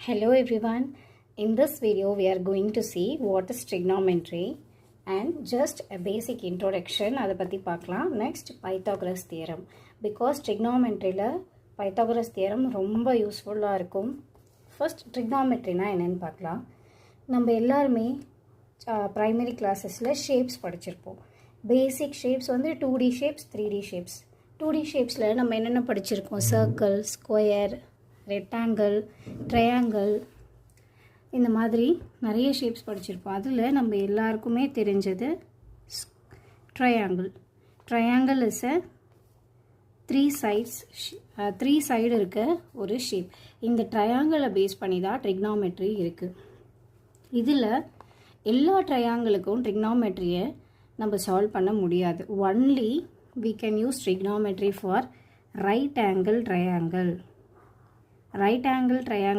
Hello everyone. In this video we are going to see what is trigonometry and just a basic introduction அதை பற்றி பார்க்கலாம். Next Pythagoras theorem, because trigonometryல Pythagoras theorem ரொம்ப யூஸ்ஃபுல்லாக இருக்கும். First trigonometryனா என்னன்னு பார்க்கலாம். நம்ம எல்லாருமே primary classes-ல shapes படிச்சிருப்போம். Basic shapes வந்து 2D shapes, 3D shapes. 2D shapesல நம்ம என்னென்ன படிச்சிருக்கோம்? Circle, square, rectangle, triangle, இந்த மாதிரி நிறைய ஷேப்ஸ் படிச்சிருப்போம். அதில் நம்ம எல்லாருக்குமே தெரிஞ்சது triangle is a three side இருக்க ஒரு ஷேப். இந்த ட்ரையாங்கிளை பேஸ் பண்ணி தான் ட்ரிக்னாமெட்ரி இருக்குது. இதில் எல்லா ட்ரையாங்கிளுக்கும் ட்ரிக்னாமெட்ரியை நம்ம சால்வ் பண்ண முடியாது. Only we can use trigonometry for right angle triangle